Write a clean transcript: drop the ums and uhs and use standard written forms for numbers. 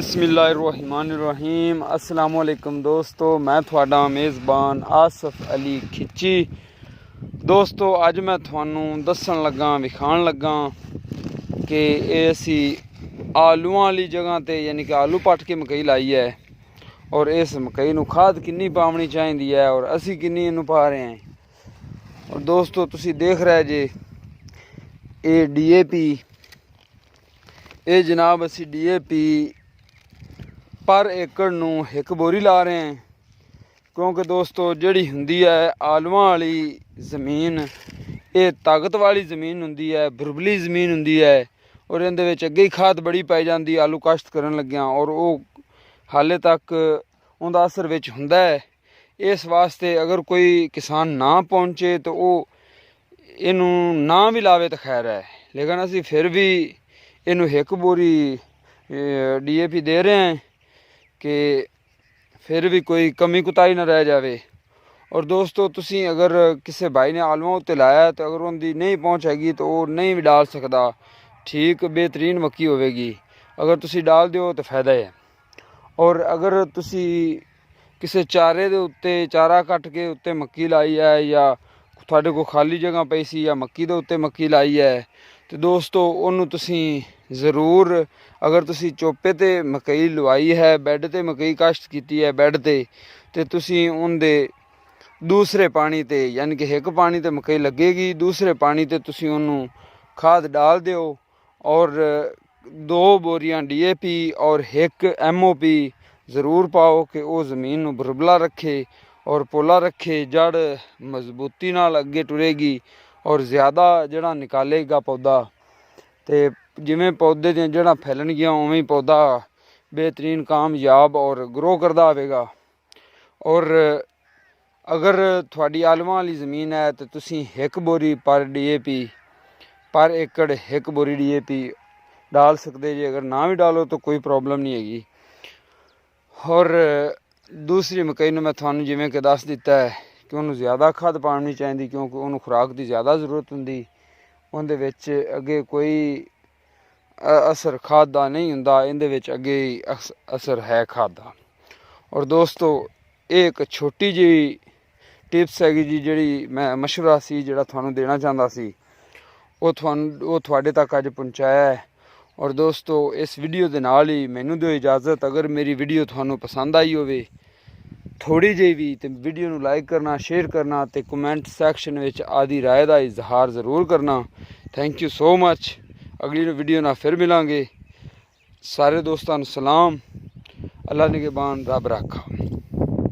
बिस्मिल्लाहिर्रहमानिर्रहीम। अस्सलाम वालेकुम दोस्तों, मैं थोड़ा मेज़बान आसफ अली खिची। दोस्तों अज मैं थानू दसन लगा विखाण लगा कि असी आलूआं वाली जगह ते यानी कि आलू पट के मकई लाई है और इस मकई नू खाद किन्नी पावनी चाहिदी है और असी किन्नी इनू पा रहे हैं। और दोस्तों तुसी देख रहे जे ये DAP ये जनाब असी DAP पर एकड़ नू एक बोरी ला रहे हैं, क्योंकि दोस्तों जिहड़ी हुंदी है आलूआं वाली ज़मीन ये ताकत वाली ज़मीन हुंदी है, भुरबली ज़मीन हुंदी है और इहदे विच अगे ही खाद बड़ी पाई जाती आलू काश्त करन लग्गियां और वो हाले तक उहदा असर विच हुंदा है। इस वास्ते अगर कोई किसान ना पहुँचे तो वो इनू ना भी लावे तो खैर है, लेकिन असी फिर भी इनू एक बोरी DAP दे रहे हैं कि फिर भी कोई कमी कुताही ना रह जाए। और दोस्तों तुसी अगर किसी भाई ने आलूआं उत्ते लाया तो अगर उनकी नहीं पहुँच हैगी तो वो नहीं भी डाल सकता, ठीक बेहतरीन मक्की होवेगी। अगर तुसी डाल दो तो फायदा है। और अगर तुसी किसी चारे दे उत्ते चारा कट के उत्ते मक्की लाई है या तुहाडे को खाली जगह पई सी या मक्की दे उत्ते मक्की लाई है तो दोस्तों उन्होंने तुसी ज़रूर अगर तुसी चोपे ते मकई लवाई है, बैड ते मकई काश्त की है बैड ते तुसी उनदे दूसरे पानी ते यानी कि एक पानी ते मकई लगेगी, दूसरे पानी ते तुसी उन्होंने खाद डाल दो और 2 बोरियां DAP और 1 MOP ज़रूर पाओ कि वो ज़मीन नू भुरबला रखे और पोला रखे, जड़ मजबूती नाल अगे टुरेगी और ज़्यादा जड़ा निकालेगा पौधा। तो जिमें पौधे दी जड़ा फैलन गया उवें ही पौधा बेहतरीन कामयाब और ग्रो करता आवेगा। और अगर थोड़ी आलूआं वाली ज़मीन है तो तुसी 1 बोरी पर DAP पर एकड़ 1 बोरी DAP डाल सकते जे, अगर ना भी डालो तो कोई प्रॉब्लम नहीं हैगी। और दूसरी मकई नूं मैं थानू जिवें कि दस दिता है कि उन्होंने ज़्यादा खाद पानी चाहिए, क्योंकि उन्होंने खुराक की ज़्यादा ज़रूरत होंदी, उहदे विच अगे कोई असर खाद का नहीं हुंदा, इहदे विच अगे असर है खाद का। और दोस्तों एक छोटी जी टिप्स हैगी जी जिहड़ी मैं मशवरा सी जिहड़ा थानू देना चाहता सी वो तुहाडे तक अज पहुँचाया है। और दोस्तों इस वीडियो के नाल ही मैनू दो इजाज़त, अगर मेरी वीडियो थानू पसंद आई होवे थोड़ी जी भी तो वीडियो नू लाइक करना, शेयर करना तो कमेंट सैक्शन में आदि राय का इजहार ज़रूर करना। Thank you so much. अगली वीडियो ना फिर मिलांगे। सारे दोस्तों सलाम। अल्लाह निगहबान, रब राखा।